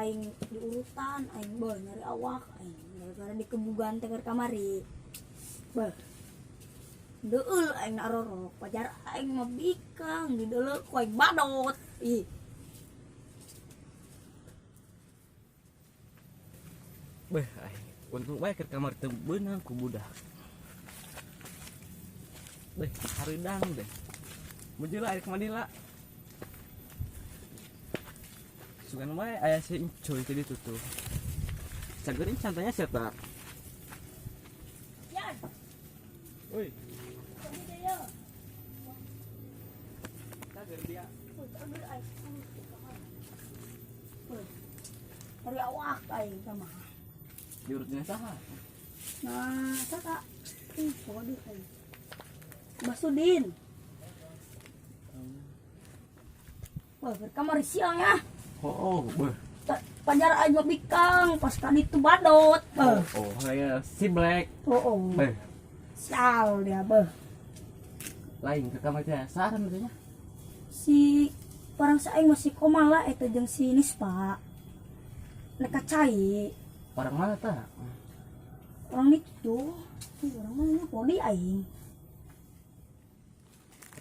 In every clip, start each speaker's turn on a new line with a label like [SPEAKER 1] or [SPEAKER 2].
[SPEAKER 1] aing di urutan aing beuh nyari awak aing gara-gara di kebugan teh kamari beuh deul aing narorok pajar aing mah bikang di deuleu ku aing badot ih
[SPEAKER 2] beh aing untung bae ke kamar teu beunang ku budak beh hareudang deh mujula air mandila sugan wae aya si Encoy teh ditu tuh sageureun santanya siapa
[SPEAKER 1] yan
[SPEAKER 2] euy
[SPEAKER 1] ini deh ya
[SPEAKER 2] sageun dia
[SPEAKER 1] ambil aing cari awak aing sama
[SPEAKER 2] diurutnya saha
[SPEAKER 1] nah saka waduh aing Basudin wah berkamar siang ya
[SPEAKER 2] beh
[SPEAKER 1] pajar aing mah bikang pas kali itu badot
[SPEAKER 2] aya si Black beh
[SPEAKER 1] sial dia beuh
[SPEAKER 2] lain ke kamar teh saran teh nya
[SPEAKER 1] si parang saing masih komala eta jeung si Nispa neka cai
[SPEAKER 2] orang mana tah
[SPEAKER 1] orang itu orang mana poli aing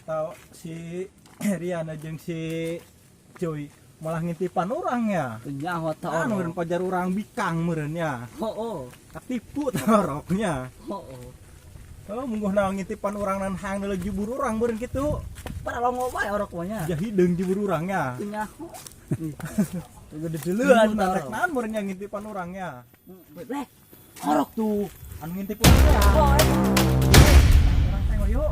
[SPEAKER 3] atau si Riana jeung si Joy malah ngintipan orang ya
[SPEAKER 2] nyaho ta
[SPEAKER 3] anu meureun pajar urang bikang meureun ya katipu tah roknya mungguh naon ngintipan urang nan hang neuleuh jubur urang meureun kitu
[SPEAKER 2] paralongo bae orok mah nya
[SPEAKER 3] jah hideung jubur urang ya
[SPEAKER 1] nyaho
[SPEAKER 3] gede deuleun nanek naon meureun nya ngintipan urang ya
[SPEAKER 1] Black
[SPEAKER 3] orok tuh anu ngintip urang ya urang tengok yuk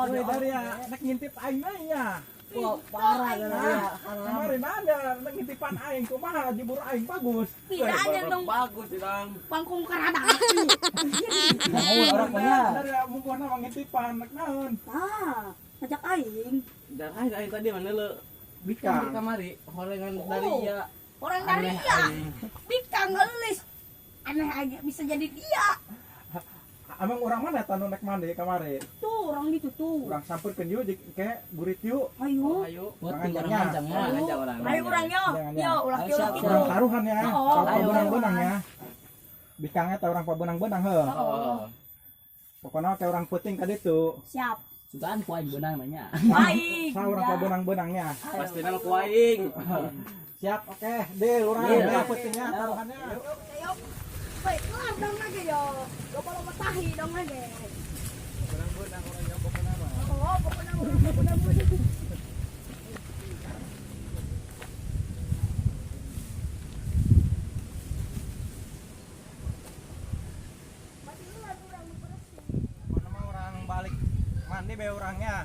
[SPEAKER 3] dari ya nek ngintip aing nya
[SPEAKER 1] parah
[SPEAKER 3] kemarin ada nek ngintipan aing kumaha jubur aing bagus
[SPEAKER 1] tidak ada dong
[SPEAKER 2] bagus Dang
[SPEAKER 1] pangkung karada
[SPEAKER 3] orang banyak dari mungkin nama ngintipan nek naon
[SPEAKER 1] ngajak aing
[SPEAKER 2] dan aing tadi mana le
[SPEAKER 3] bikang
[SPEAKER 2] kamari horengan dari ya
[SPEAKER 1] orang dari dia bikang gelis aneh aja bisa jadi dia
[SPEAKER 3] amang orang mana tanu nek mandi kamari
[SPEAKER 1] tuh orang itu tuh
[SPEAKER 3] urang sampeurkeun yeuh ke burit yuk
[SPEAKER 1] ayo
[SPEAKER 2] ngancang orang
[SPEAKER 1] ayo orangnya yo ulah kieu gitu
[SPEAKER 3] urang karuhan ya pabenang-benang ya bikangnya teh urang pabenang-benang heuh pokona kayak orang puting ka ditu
[SPEAKER 1] siap
[SPEAKER 2] sukaan ku aing beunang nanya
[SPEAKER 1] baik
[SPEAKER 3] sa urang pabenang-benangnya
[SPEAKER 2] pasti nama ku aing
[SPEAKER 3] siap oke deal urang putingnya taruhannya
[SPEAKER 1] baik kelar dong lagi yo loba-loba tahi dong lagi
[SPEAKER 3] benang-benang urang nyobok nama
[SPEAKER 1] pokoknya urang
[SPEAKER 3] balik mandi be orangnya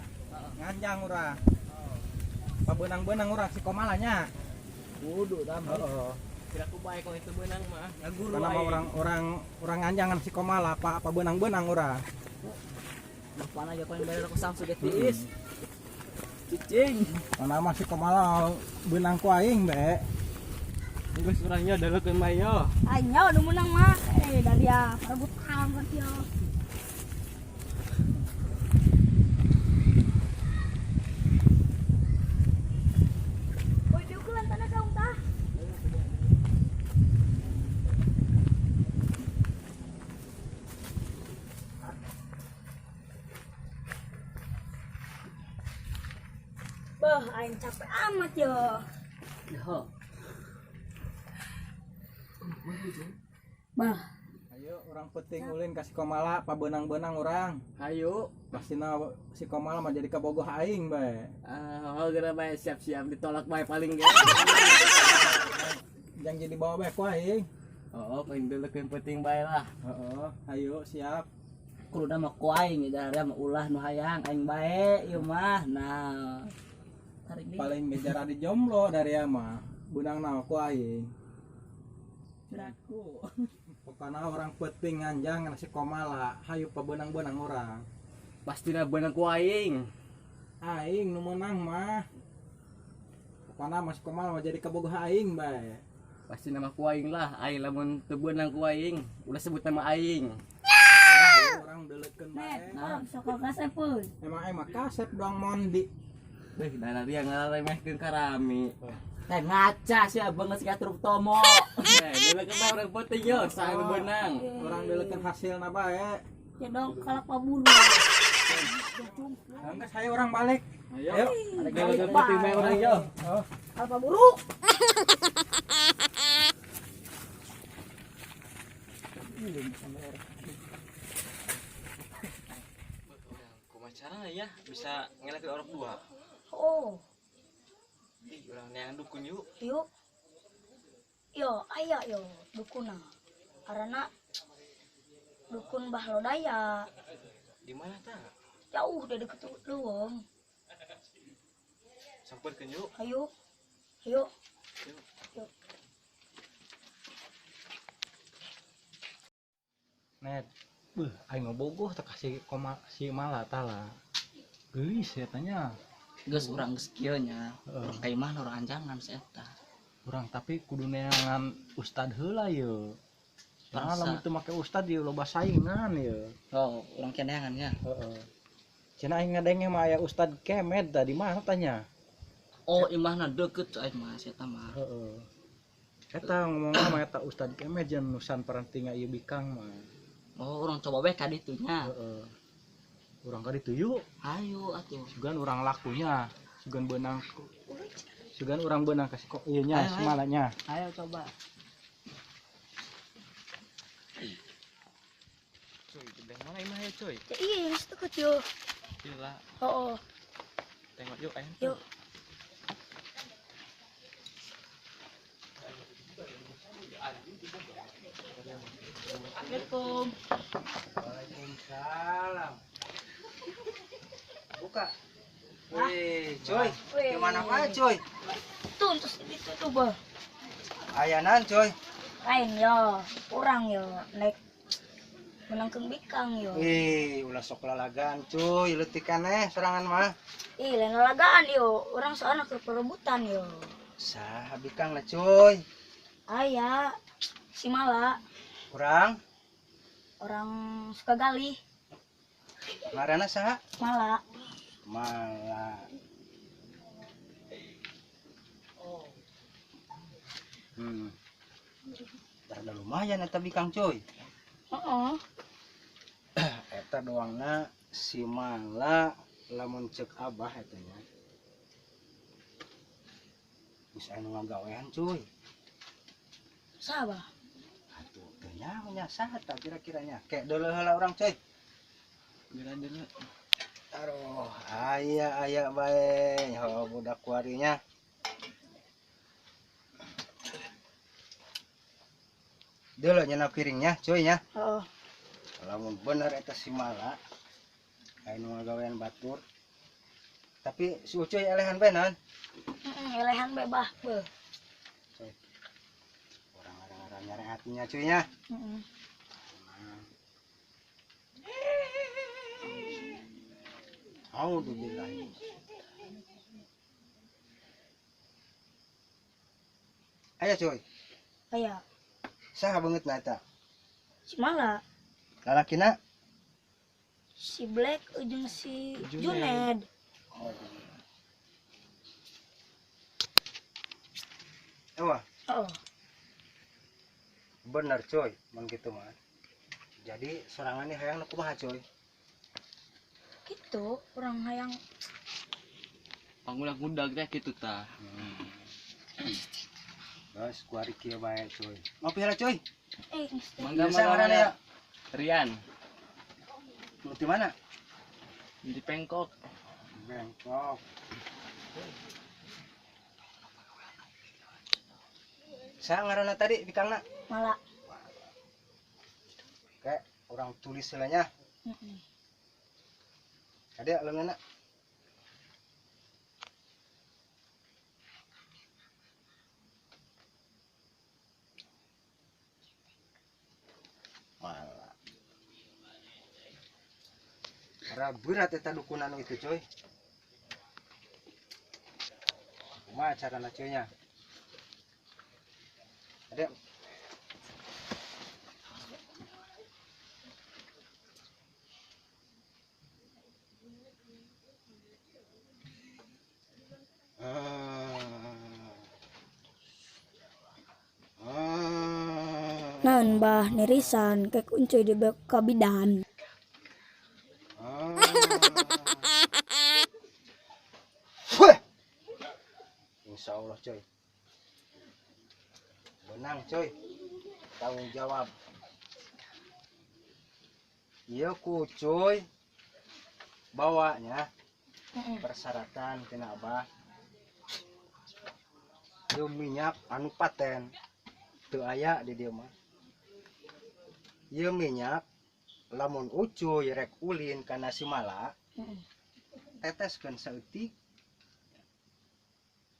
[SPEAKER 3] nganjang urang pabenang-benang urang si komalanya
[SPEAKER 2] kudu tambah kira ku bae kok itu beunang mah ngaguru
[SPEAKER 3] karena orang nganjangan si komala apa benang-benang urang
[SPEAKER 2] mana aja paling bayar aku Samsu getis cicing
[SPEAKER 3] mana mah si komala benang ku aing be
[SPEAKER 2] geus urangnya dalekeun bae yo
[SPEAKER 1] ayo udah menang mah dari ya rebut amat yo beuh aing capek amat yo bah
[SPEAKER 3] ayo orang penting ulin kasih komala pabenang-benang urang
[SPEAKER 2] ayo
[SPEAKER 3] pastina si komala mah jadi kabogoh aing bae
[SPEAKER 2] gara bae siap-siap ditolak bae paling ge
[SPEAKER 3] yang jadi bawa bae ku aing
[SPEAKER 2] paling deulekeun penting bae lah
[SPEAKER 3] ayo siap
[SPEAKER 2] kudu mah ku aing dari mah ulah nu hayang aing bae ieu mah nah
[SPEAKER 3] paling ngejar di jomblo dari mah benang na ku aing
[SPEAKER 2] aku
[SPEAKER 3] pokoknya orang penting nganjang si komala hayu pabenang-benang orang
[SPEAKER 2] pastina beunang ku aing
[SPEAKER 3] nu menang mah pokoknya mas komala mah jadi kabogoh aing bae
[SPEAKER 2] pasti nama ku aing lah aing lamun teu beunang ku aing udah sebut nama aing
[SPEAKER 3] orang deuleutkeun bae
[SPEAKER 1] orang sok kasep pun
[SPEAKER 3] emang kasep doang mondi
[SPEAKER 2] Dana dia ngaremehkeun karami.
[SPEAKER 4] Teh ngaca sih abang geus truk tomo.
[SPEAKER 2] Dele ke orang penting yo, sang benang.
[SPEAKER 3] Orang delekeun hasilna bae.
[SPEAKER 1] Ya dong kalapa bulu.
[SPEAKER 3] Enggak saya orang balik.
[SPEAKER 2] Ayo. Dele ke penting bae orang yo.
[SPEAKER 3] Oh.
[SPEAKER 1] Kalapa bulu.
[SPEAKER 2] Kumaha carana ya bisa ngelekeun orang tua?
[SPEAKER 1] Oh,
[SPEAKER 2] Ih, urang neangan dukun yuk.
[SPEAKER 1] yuk. Yo, aya yo dukuna. Karena dukun Bahlodaya
[SPEAKER 2] Di mana tah?
[SPEAKER 1] jauh dari deket leuweung.
[SPEAKER 2] Sampeurkeun yuk.
[SPEAKER 1] Ayo. Ayo. Yuk.
[SPEAKER 3] Net. Aing bogoh teh kasih si Mala tala. Geulis ya tanya.
[SPEAKER 4] Geus urang geus kieu nya.
[SPEAKER 3] Heeh.
[SPEAKER 4] Kai mah orang anjangan si eta.
[SPEAKER 3] Urang tapi kudu neangan ustad heula ye. Karena
[SPEAKER 4] Masa?
[SPEAKER 3] lamun teu make ustad ye loba saingan ye.
[SPEAKER 4] Oh, urang keneangan ya.
[SPEAKER 3] Heeh. Cenah aing ngadenge mah aya ustad kemed da di mana tanya?
[SPEAKER 4] Oh, imahna deukeut aing mah si eta mah.
[SPEAKER 3] Heeh. Eta ngomongna mah eta ustad kemed jeung nusan parantinga ieu bikang mah.
[SPEAKER 4] Oh, urang coba we ka ditu nya.
[SPEAKER 3] Heeh. Urang ka ditu yuk.
[SPEAKER 4] Ayo atuh.
[SPEAKER 3] Sugan urang lakunya. Sugan beunang Sugan urang beunang kasih kok ieu nya
[SPEAKER 4] Ayo, ayo.
[SPEAKER 3] semalanya.
[SPEAKER 4] Ayo coba.
[SPEAKER 2] Cuy, di mana imah ya, cuy?
[SPEAKER 1] Ya, iya, geus deket yo.
[SPEAKER 2] Gila,
[SPEAKER 1] Oh,
[SPEAKER 2] tengok yuk aya.
[SPEAKER 1] yuk. Assalamualaikum.
[SPEAKER 5] Waalaikumsalam. Buka. Wih, coy.
[SPEAKER 1] Wih.
[SPEAKER 5] Gimana aja, coy?
[SPEAKER 1] Tuh, terus itu tuh, bah.
[SPEAKER 5] Ayanan, coy.
[SPEAKER 1] Lain yo, kurang yo, naik menangkeun bikang yo.
[SPEAKER 5] Wih, ulah sok lalagan, cuy. Letikan serangan mah.
[SPEAKER 1] Ih, lain lagaan yo, orang soalnya ke perebutan yo.
[SPEAKER 5] Sah, bikang lah, cuy.
[SPEAKER 1] Aya, si Mala,
[SPEAKER 5] Kurang.
[SPEAKER 1] orang suka gali,
[SPEAKER 5] Ngaranna saha?
[SPEAKER 1] Mala.
[SPEAKER 5] Malah. Dah lumayan eta bikang, cuy.
[SPEAKER 1] Heeh.
[SPEAKER 5] Eta doangna si Mala lamun cek abah eta nya. Bisa anu ngagawean, cuy.
[SPEAKER 1] Sabah.
[SPEAKER 5] Atuh teu nya saha ta kira-kiranya? Kayak deuleu heula urang, coy.
[SPEAKER 2] Dele.
[SPEAKER 5] Aduh, aya bae nyawa budak kuarinya. Deuleu nya piringnya, cuy nya.
[SPEAKER 1] Heeh.
[SPEAKER 5] Lamun bener eta si Mala anu ngagawean batur. Tapi si Ucuy elehan benan.
[SPEAKER 1] Elehan bebah, beuh.
[SPEAKER 5] Orang arang-arang nyari hatinya, cuy nya.
[SPEAKER 1] Heeh.
[SPEAKER 5] Alhamdulillah. Aya, cuy.
[SPEAKER 1] Aya,
[SPEAKER 5] Saha banget na eta?
[SPEAKER 1] si Mala,
[SPEAKER 5] Lalakina?
[SPEAKER 1] si Black jeung si
[SPEAKER 2] Junaid.
[SPEAKER 1] Juned.
[SPEAKER 5] Wah,
[SPEAKER 1] Oh,
[SPEAKER 5] bener, cuy. Mun kitu mah. Jadi sorangannya hayang kumaha, cuy?
[SPEAKER 1] gitu, orang hayang
[SPEAKER 2] Pangulag-udag teh kitu tah.
[SPEAKER 5] Guys, kuari kieu bae, cuy. Ngopi heula, cuy.
[SPEAKER 1] geus teh.
[SPEAKER 2] Mangga
[SPEAKER 5] Biasa ngaranna ya?
[SPEAKER 2] Rian
[SPEAKER 5] Mau di mana?
[SPEAKER 2] di Pengkok.
[SPEAKER 5] Bengkok. Saya ngaranna tadi bikangna.
[SPEAKER 1] Mala.
[SPEAKER 5] Kayak orang tulis selanya.
[SPEAKER 1] Heeh.
[SPEAKER 5] Ada leungeunna. Malah. Karena berat eta dukunan itu, coy. Kumaha carana coy nya? Ada
[SPEAKER 1] Nan bah nirisan kayak kuncuy di kabidan.
[SPEAKER 5] Ah. Wah. Insya Allah coy. Benang coy. Tanggung jawab. Iya ku coy. Bawanya persyaratan kena abah. Ieu minyak anu paten. Teu aya di dieu mah. Ieu minyak lamun ucuy rek ulin kana si mala. Teteskeun saeutik.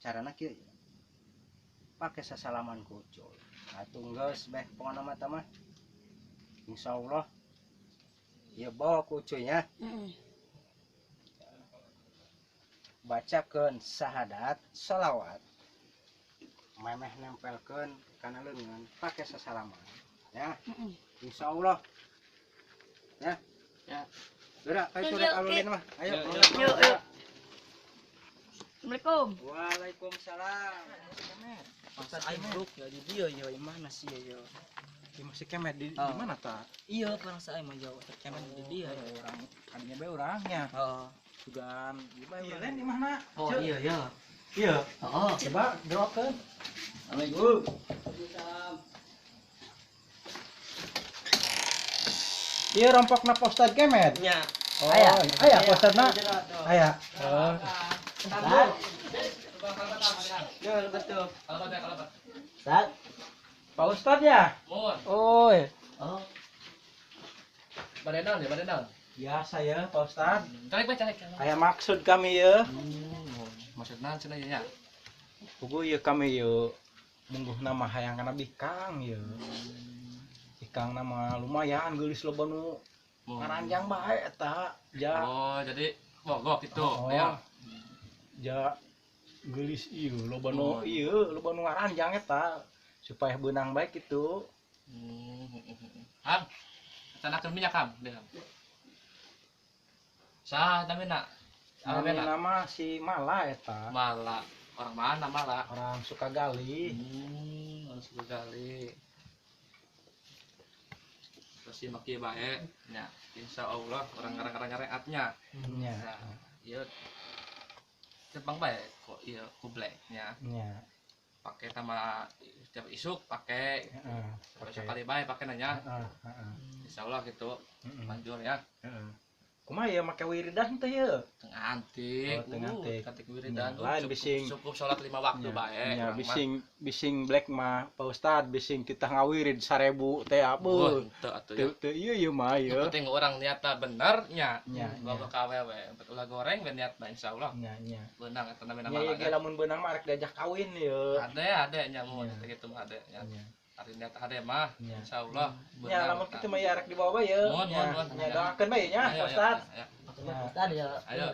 [SPEAKER 5] Carana kieu. Pake sasalaman ku ucuy. Atuh geus beh pokona mah tah mah. Insyaallah. Ieu bawa ku ucuy nya. Bacakeun syahadat sholawat. Memeh nempelkeun kana leungeun pake sasalaman. Ya. Insyaallah. Ya.
[SPEAKER 4] Ya.
[SPEAKER 5] Gerak ayo surat alulin mah. Ayo.
[SPEAKER 1] Yuk, yuk. Assalamualaikum.
[SPEAKER 5] Waalaikumsalam.
[SPEAKER 4] Masa aing bruk ya di dia ya imah sih ya.
[SPEAKER 3] Di masih kemet di
[SPEAKER 4] Oh.
[SPEAKER 3] mana ta?
[SPEAKER 4] Iya kan saya mah jauh terkemen di dia ya.
[SPEAKER 3] Orang kadinya be orangnya.
[SPEAKER 4] Oh.
[SPEAKER 3] Sugan gimana ya lain di mana?
[SPEAKER 4] Oh iya ya.
[SPEAKER 3] Iya.
[SPEAKER 4] Oh.
[SPEAKER 3] Coba dropkeun.
[SPEAKER 4] Assalamualaikum.
[SPEAKER 3] Iya rompokna postad kemet.
[SPEAKER 4] Nya.
[SPEAKER 3] Oh, aya postadna. Aya. Oh.
[SPEAKER 4] Ya betul.
[SPEAKER 3] Pak Ustad ya? Oh.
[SPEAKER 4] Oh.
[SPEAKER 6] Badan ya, badan down.
[SPEAKER 3] Biasa ya Pak Ustad.
[SPEAKER 6] Caleg.
[SPEAKER 3] Aya maksud kami ya.
[SPEAKER 6] Maksudna cenah ya.
[SPEAKER 3] Pugu ya kami ya mungguh nama hayang kana bikang ya. Bikang nama lumayan geulis loba nu ngaranjang bae eta. Ja.
[SPEAKER 6] Oh, jadi bogok itu.
[SPEAKER 3] Oh.
[SPEAKER 6] Ya.
[SPEAKER 3] Ja geulis ieu loba nu ieu loba nu ngaranjang eta supaya beunang baik itu.
[SPEAKER 6] Ham. Tanakeun minyak ham, deh. Sah tamina.
[SPEAKER 3] Kami nama si Mala eta.
[SPEAKER 6] Malah orang mana malah?
[SPEAKER 3] Orang Sukagali.
[SPEAKER 6] Harus sekali. Terus si maki bae nya. Insyaallah orang ngarang-ngarang reatnya.
[SPEAKER 3] Nya.
[SPEAKER 6] Nah, ieu Jepang bae kok ieu kublek nya.
[SPEAKER 3] Nya.
[SPEAKER 6] Pakai sama setiap isuk pakai
[SPEAKER 3] Heeh.
[SPEAKER 6] sekali bae pakai nanya.
[SPEAKER 3] Heeh.
[SPEAKER 6] Insyaallah gitu.
[SPEAKER 3] Heeh.
[SPEAKER 6] Manjur ya.
[SPEAKER 3] Heeh. Kumaha ya make wiridan teh ye?
[SPEAKER 6] Tengah antik.
[SPEAKER 3] Oh, teu antik.
[SPEAKER 6] Kantik wiridan.
[SPEAKER 3] Lain bising.
[SPEAKER 6] Cukup salat 5 waktu bae.
[SPEAKER 3] Ya,
[SPEAKER 6] urang mah.
[SPEAKER 3] bising black mah Pak Ustad bising kita ngawirid 1000 teh
[SPEAKER 6] Oh,
[SPEAKER 3] abeuh.
[SPEAKER 6] teu atuh ya.
[SPEAKER 3] Teu ieu mah
[SPEAKER 6] Yang
[SPEAKER 3] ya.
[SPEAKER 6] penting orang niatna bener nya.
[SPEAKER 3] Nya.
[SPEAKER 6] Bawa ka awewe, ulah goreng we niatna insyaallah.
[SPEAKER 3] Nya.
[SPEAKER 6] Beunang eta namina
[SPEAKER 3] Nya ya
[SPEAKER 6] malah.
[SPEAKER 3] ge lamun beunang mah rek diajak kawin ya.
[SPEAKER 6] Ade nya mun
[SPEAKER 3] Nya.
[SPEAKER 6] kitu mah ade nya.
[SPEAKER 3] Nya.
[SPEAKER 6] Ari niat ade mah
[SPEAKER 3] Nya.
[SPEAKER 6] insyaallah
[SPEAKER 3] Ya lamun kitu mah ya rek dibawa bae ya.
[SPEAKER 6] Mohon.
[SPEAKER 3] Nya doakeun bae nya Pak Ustad.
[SPEAKER 6] Ayo.
[SPEAKER 4] Ustad ya.
[SPEAKER 6] Ayo.